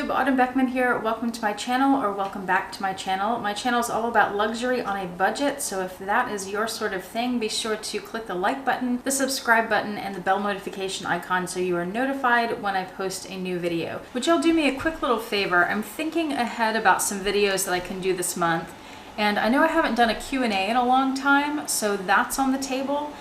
YouTube, Autumn Beckman here. Welcome to my channel, or welcome back to my channel. My channel is all about luxury on a budget, so if that is your sort of thing, be sure to click the like button, the subscribe button, and the bell notification icon so you are notified when I post a new video. Would y'all do me a quick little favor? I'm thinking ahead about some videos that I can do this month, and I know I haven't done a Q&A in a long time, so that's on the table.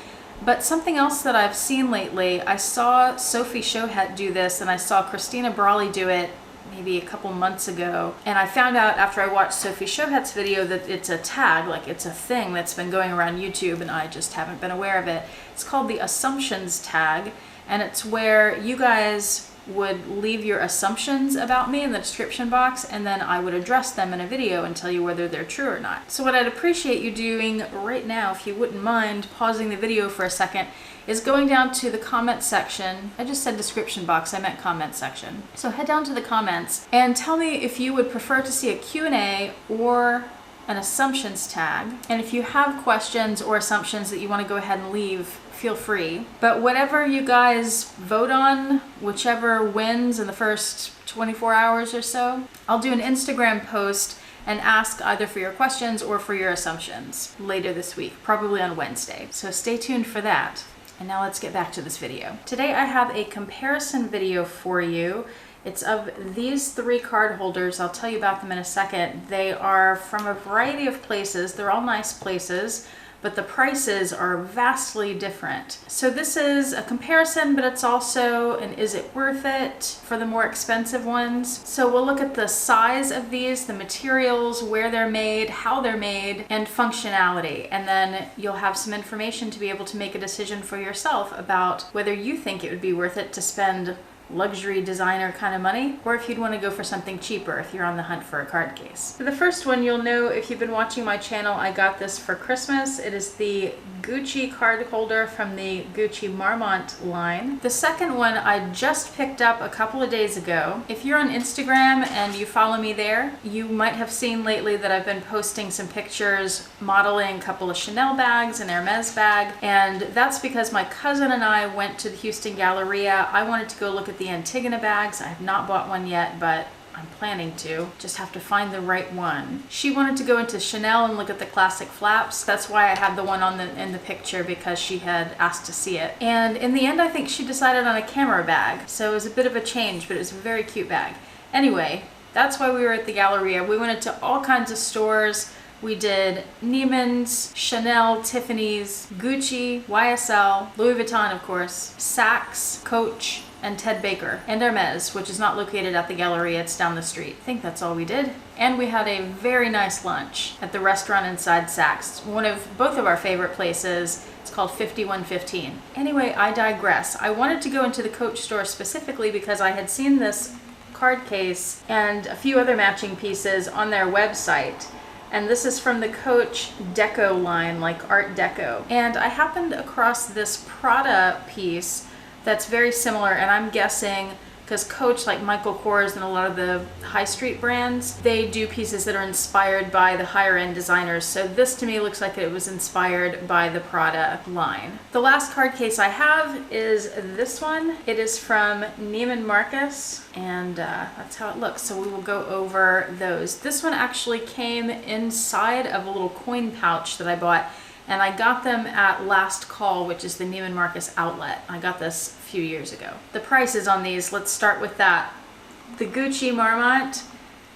But something else that I've seen lately, I saw Sophie Shohet do this, and I saw Christina Brawley do it maybe a couple months ago. And I found out after I watched Sophie Shohet's video that it's a tag, like it's a thing that's been going around YouTube, and I just haven't been aware of it. It's called the assumptions tag, and it's where you guys would leave your assumptions about me in the description box, and then I would address them in a video and tell you whether they're true or not. So what I'd appreciate you doing right now, if you wouldn't mind pausing the video for a second, is going down to the comment section. I just said description box, I meant comment section. So head down to the comments and tell me if you would prefer to see a Q&A or an assumptions tag. And if you have questions or assumptions that you want to go ahead and leave, feel free. But whatever you guys vote on, whichever wins in the first 24 hours or so, I'll do an Instagram post and ask either for your questions or for your assumptions later this week, probably on Wednesday. So stay tuned for that. And now let's get back to this video. Today I have a comparison video for you. It's of these three card holders. I'll tell you about them in a second. They are from a variety of places. They're all nice places, but the prices are vastly different. So this is a comparison, but it's also an is it worth it for the more expensive ones. So we'll look at the size of these, the materials, where they're made, how they're made, and functionality. And then you'll have some information to be able to make a decision for yourself about whether you think it would be worth it to spend luxury designer kind of money, or if you'd want to go for something cheaper if you're on the hunt for a card case. For the first one, you'll know if you've been watching my channel, I got this for Christmas. It is the Gucci card holder from the Gucci Marmont line. The second one I just picked up a couple of days ago. If you're on Instagram and you follow me there, you might have seen lately that I've been posting some pictures modeling a couple of Chanel bags, an Hermes bag, and that's because my cousin and I went to the Houston Galleria. I wanted to go look at the Antigona bags. I have not bought one yet, but I'm planning to. Just have to find the right one. She wanted to go into Chanel and look at the classic flaps. That's why I had the one on in the picture, because she had asked to see it. And in the end, I think she decided on a camera bag. So it was a bit of a change, but it was a very cute bag. Anyway, that's why we were at the Galleria. We went into all kinds of stores. We did Neiman's, Chanel, Tiffany's, Gucci, YSL, Louis Vuitton, of course, Saks, Coach, and Ted Baker, and Hermes, which is not located at the Galleria, it's down the street. I think that's all we did. And we had a very nice lunch at the restaurant inside Saks, both of our favorite places. It's called 5115. Anyway, I digress. I wanted to go into the Coach store specifically because I had seen this card case and a few other matching pieces on their website. And this is from the Coach Deco line, like Art Deco. And I happened across this Prada piece that's very similar, and I'm guessing because Coach, like Michael Kors and a lot of the high street brands, they do pieces that are inspired by the higher end designers. So this to me looks like it was inspired by the Prada line. The last card case I have is this one. It is from Neiman Marcus, and that's how it looks. So we will go over those. This one actually came inside of a little coin pouch that I bought, and I got them at Last Call, which is the Neiman Marcus outlet. I got this a few years ago. The prices on these, let's start with that. The Gucci Marmont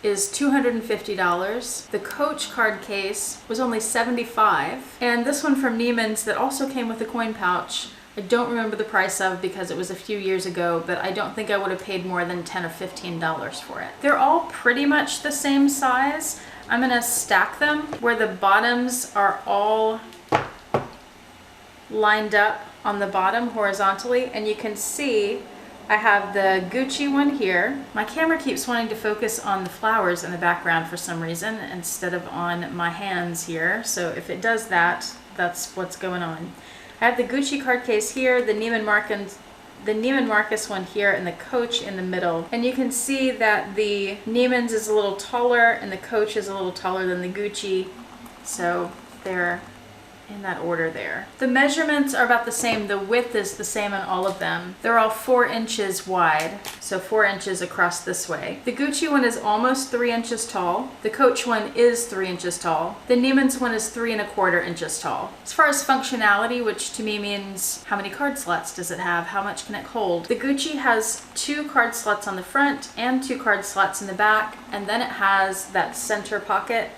is $250. The Coach card case was only $75. And this one from Neiman's that also came with a coin pouch, I don't remember the price of because it was a few years ago, but I don't think I would have paid more than $10 or $15 for it. They're all pretty much the same size. I'm gonna stack them where the bottoms are all lined up on the bottom horizontally, and you can see I have the Gucci one here. My camera keeps wanting to focus on the flowers in the background for some reason instead of on my hands here, so if it does that, that's what's going on. I have the Gucci card case here, the Neiman Marcus one here, and the Coach in the middle. And you can see that the Neiman's is a little taller and the Coach is a little taller than the Gucci, so they're in that order there. The measurements are about the same. The width is the same on all of them. They're all 4 inches wide, so 4 inches across this way. The Gucci one is almost 3 inches tall. The Coach one is 3 inches tall. The Neiman's one is 3¼ inches tall. As far as functionality, which to me means how many card slots does it have? How much can it hold? The Gucci has 2 card slots on the front and 2 card slots in the back, and then it has that center pocket.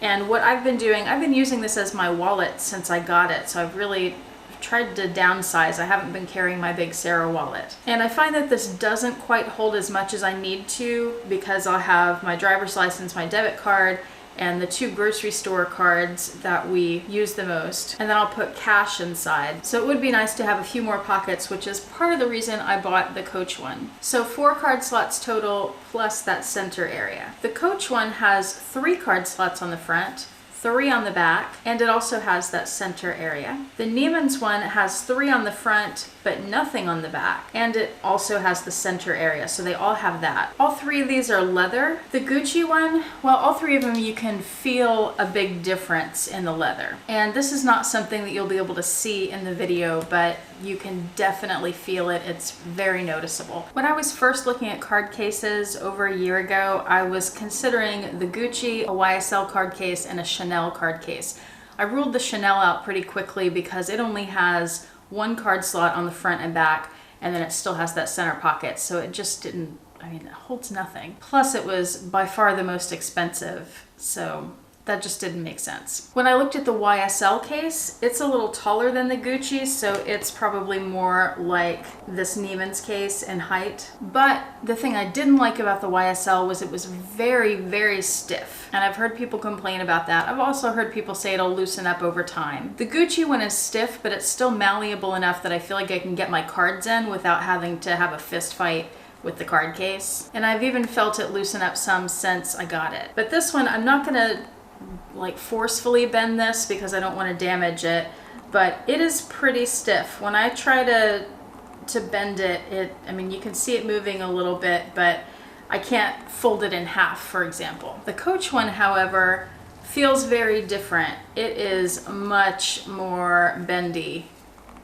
And what I've been doing, I've been using this as my wallet since I got it, so I've really tried to downsize. I haven't been carrying my big Sarah wallet. And I find that this doesn't quite hold as much as I need to because I'll have my driver's license, my debit card, and the 2 grocery store cards that we use the most. And then I'll put cash inside. So it would be nice to have a few more pockets, which is part of the reason I bought the Coach one. So 4 card slots total plus that center area. The Coach one has 3 card slots on the front, 3 on the back, and it also has that center area. The Neiman's one has 3 on the front, but nothing on the back, and it also has the center area, so they all have that. All 3 of these are leather. The Gucci one, well, all 3 of them you can feel a big difference in the leather. And this is not something that you'll be able to see in the video, but you can definitely feel it. It's very noticeable. When I was first looking at card cases over a year ago, I was considering the Gucci, a YSL card case, and a Chanel card case. I ruled the Chanel out pretty quickly because it only has 1 card slot on the front and back, and then it still has that center pocket, so it just didn't, I mean, it holds nothing. Plus it was by far the most expensive, so that just didn't make sense. When I looked at the YSL case, it's a little taller than the Gucci, so it's probably more like this Neiman's case in height. But the thing I didn't like about the YSL was it was very, very stiff. And I've heard people complain about that. I've also heard people say it'll loosen up over time. The Gucci one is stiff, but it's still malleable enough that I feel like I can get my cards in without having to have a fist fight with the card case. And I've even felt it loosen up some since I got it. But this one, I'm not gonna like forcefully bend this because I don't want to damage it, but it is pretty stiff. When I try to bend it, I mean, you can see it moving a little bit, but I can't fold it in half, for example. The Coach one, however, feels very different. It is much more bendy,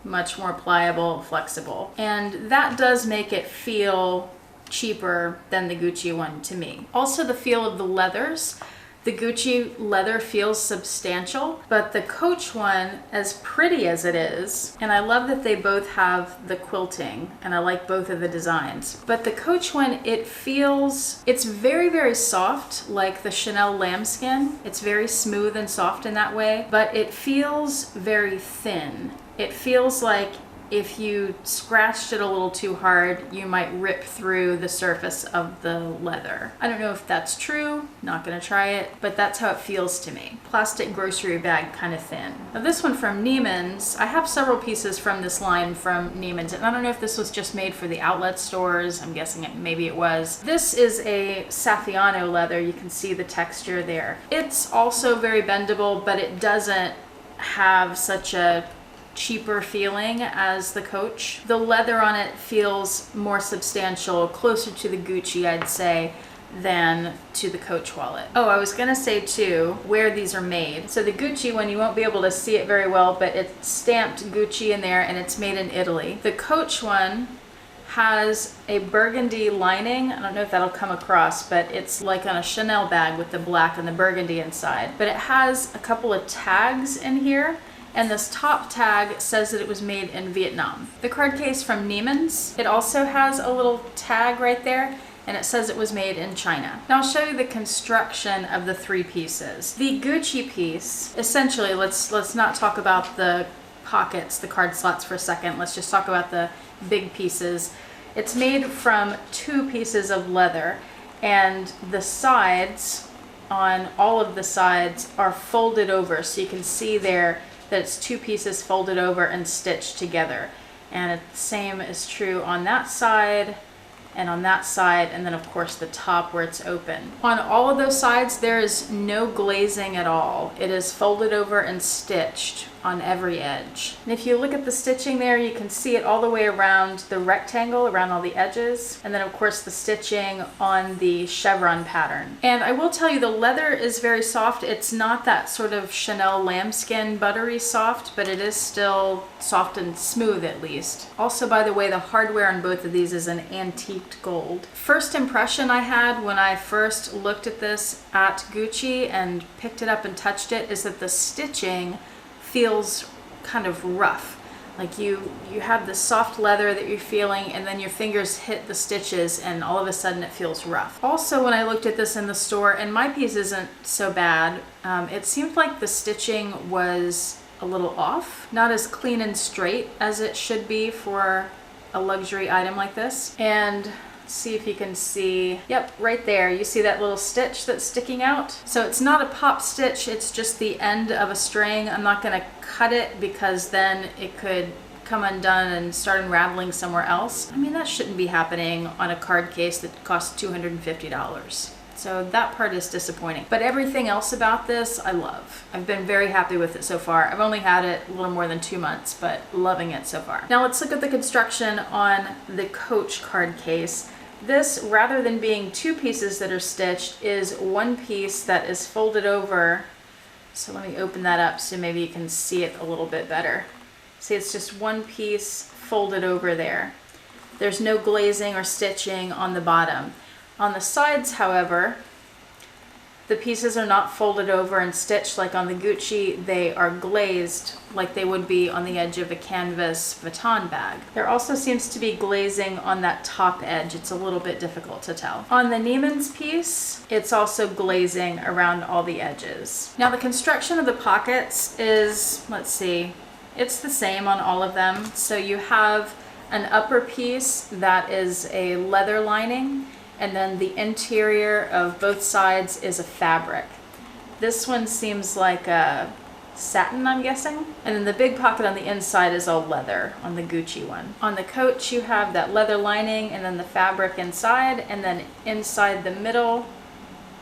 much more pliable, flexible, and that does make it feel cheaper than the Gucci one to me. Also, the feel of the leathers. The Gucci leather feels substantial, but the Coach one, as pretty as it is, and I love that they both have the quilting, and I like both of the designs, but the Coach one, it's very, very soft, like the Chanel lambskin. It's very smooth and soft in that way, but it feels very thin. It feels like if you scratched it a little too hard, you might rip through the surface of the leather. I don't know if that's true, not gonna try it, but that's how it feels to me. Plastic grocery bag kind of thin. Now this one from Neiman's, I have several pieces from this line from Neiman's, and I don't know if this was just made for the outlet stores. I'm guessing maybe it was. This is a Saffiano leather. You can see the texture there. It's also very bendable, but it doesn't have such a cheaper feeling as the Coach. The leather on it feels more substantial, closer to the Gucci, I'd say, than to the Coach wallet. Oh, I was gonna say too, where these are made. So the Gucci one, you won't be able to see it very well, but it's stamped Gucci in there and it's made in Italy. The Coach one has a burgundy lining. I don't know if that'll come across, but it's like on a Chanel bag with the black and the burgundy inside. But it has a couple of tags in here, and this top tag says that it was made in Vietnam. The card case from Neiman's, it also has a little tag right there, and it says it was made in China. Now I'll show you the construction of the 3 pieces. The Gucci piece, essentially, let's not talk about the pockets, the card slots for a second. Let's just talk about the big pieces. It's made from 2 pieces of leather, and the sides, on all of the sides, are folded over, so you can see there that it's 2 pieces folded over and stitched together. And the same is true on that side and on that side, and then of course the top where it's open. On all of those sides, there is no glazing at all. It is folded over and stitched on every edge. And if you look at the stitching there, you can see it all the way around the rectangle, around all the edges. And then of course the stitching on the chevron pattern. And I will tell you, the leather is very soft. It's not that sort of Chanel lambskin buttery soft, but it is still soft and smooth at least. Also, by the way, the hardware on both of these is an antiqued gold. First impression I had when I first looked at this at Gucci and picked it up and touched it is that the stitching feels kind of rough. Like you have the soft leather that you're feeling, and then your fingers hit the stitches and all of a sudden it feels rough. Also, when I looked at this in the store, and my piece isn't so bad, it seemed like the stitching was a little off, not as clean and straight as it should be for a luxury item like this. And see if you can see, yep, right there, you see that little stitch that's sticking out? So it's not a pop stitch, it's just the end of a string. I'm not gonna cut it because then it could come undone and start unraveling somewhere else. I mean, that shouldn't be happening on a card case that costs $250. So that part is disappointing. But everything else about this, I love. I've been very happy with it so far. I've only had it a little more than 2 months, but loving it so far. Now let's look at the construction on the Coach card case. This, rather than being 2 pieces that are stitched, is 1 piece that is folded over. So let me open that up so maybe you can see it a little bit better. See, it's just 1 piece folded over there. There's no glazing or stitching on the bottom. On the sides, however, the pieces are not folded over and stitched like on the Gucci. They are glazed like they would be on the edge of a canvas Vuitton bag. There also seems to be glazing on that top edge. It's a little bit difficult to tell. On the Neiman's piece, it's also glazing around all the edges. Now the construction of the pockets is, let's see, it's the same on all of them. So you have an upper piece that is a leather lining, and then the interior of both sides is a fabric. This one seems like a satin, I'm guessing. And then the big pocket on the inside is all leather on the Gucci one. On the Coach, you have that leather lining and then the fabric inside, and then inside the middle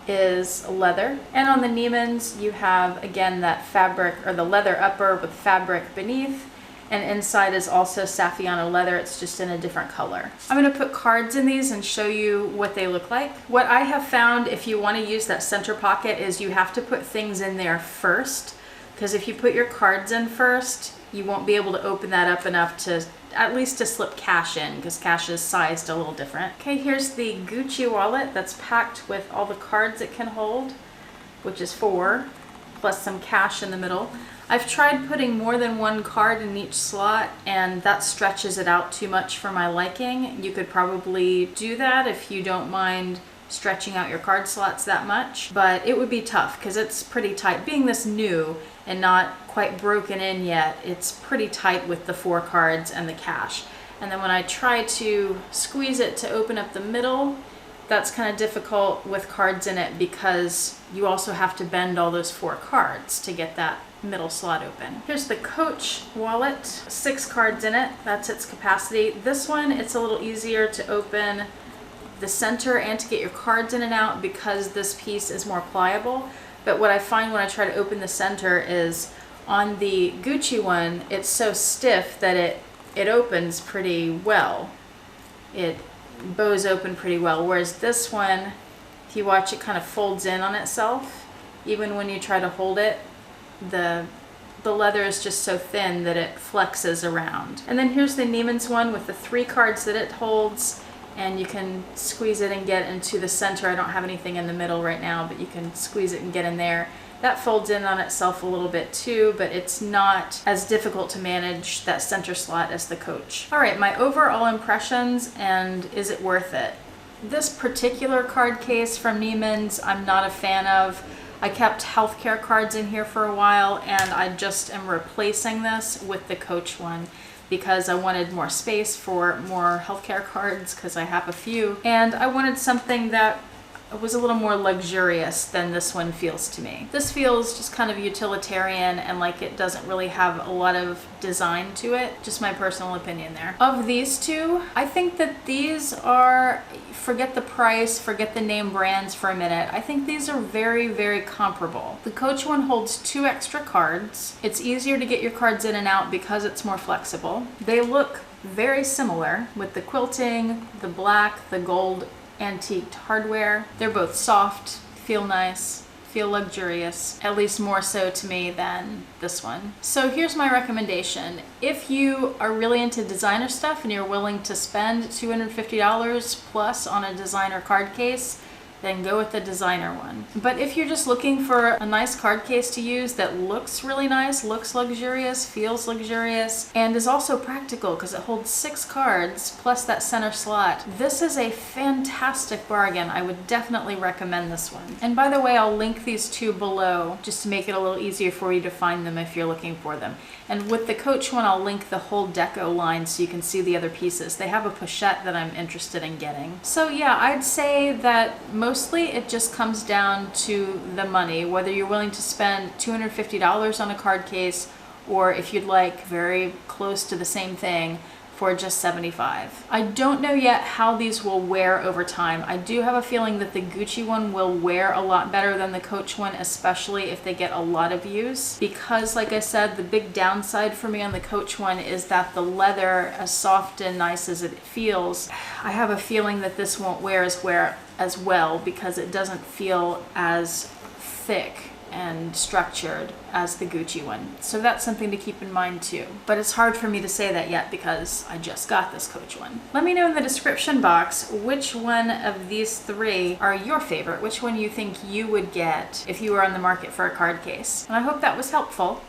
is leather. And on the Neiman's, you have, again, that fabric, or the leather upper with fabric beneath, and inside is also Saffiano leather. It's just in a different color. I'm gonna put cards in these and show you what they look like. What I have found, if you wanna use that center pocket, is you have to put things in there first, because if you put your cards in first, you won't be able to open that up enough to, at least to slip cash in, because cash is sized a little different. Okay, here's the Gucci wallet that's packed with all the cards it can hold, which is 4, plus some cash in the middle. I've tried putting more than 1 card in each slot, and that stretches it out too much for my liking. You could probably do that if you don't mind stretching out your card slots that much, but it would be tough because it's pretty tight. Being this new and not quite broken in yet, it's pretty tight with the 4 cards and the cash. And then when I try to squeeze it to open up the middle, that's kind of difficult with cards in it because you also have to bend all those 4 cards to get that middle slot open. Here's the Coach wallet, 6 cards in it. That's its capacity. This one, it's a little easier to open the center and to get your cards in and out because this piece is more pliable. But what I find when I try to open the center is on the Gucci one, it's so stiff that it opens pretty well. It bows open pretty well, whereas this one, if you watch, it kind of folds in on itself. Even when you try to hold it, the leather is just so thin that it flexes around. And then here's the Neiman's one with the 3 cards that it holds, and you can squeeze it and get into the center. I don't have anything in the middle right now, but you can squeeze it and get in there. That folds in on itself a little bit too, but it's not as difficult to manage that center slot as the Coach. All right, my overall impressions, and is it worth it? This particular card case from Neiman's, I'm not a fan of. I kept healthcare cards in here for a while, and I just am replacing this with the Coach one because I wanted more space for more healthcare cards because I have a few, and I wanted something that was a little more luxurious than this one feels to me. This feels just kind of utilitarian and like it doesn't really have a lot of design to it. Just my personal opinion there. Of these two, I think that these are, forget the price, forget the name brands for a minute. I think these are very, very comparable. The Coach one holds 2 extra cards. It's easier to get your cards in and out because it's more flexible. They look very similar with the quilting, the black, the gold antiqued hardware. They're both soft, feel nice, feel luxurious, at least more so to me than this one. So here's my recommendation. If you are really into designer stuff and you're willing to spend $250 plus on a designer card case, then go with the designer one. But if you're just looking for a nice card case to use that looks really nice, looks luxurious, feels luxurious, and is also practical because it holds 6 cards plus that center slot, this is a fantastic bargain. I would definitely recommend this one. And by the way, I'll link these 2 below just to make it a little easier for you to find them if you're looking for them. And with the Coach one, I'll link the whole Deco line so you can see the other pieces. They have a pochette that I'm interested in getting. So yeah, I'd say that mostly it just comes down to the money, whether you're willing to spend $250 on a card case or if you'd like very close to the same thing for just $75. I don't know yet how these will wear over time. I do have a feeling that the Gucci one will wear a lot better than the Coach one, especially if they get a lot of use. Because like I said, the big downside for me on the Coach one is that the leather, as soft and nice as it feels, I have a feeling that this won't wear as well because it doesn't feel as thick and structured as the Gucci one. So that's something to keep in mind too. But it's hard for me to say that yet because I just got this Coach one. Let me know in the description box which one of these 3 are your favorite, which one you think you would get if you were on the market for a card case. And I hope that was helpful.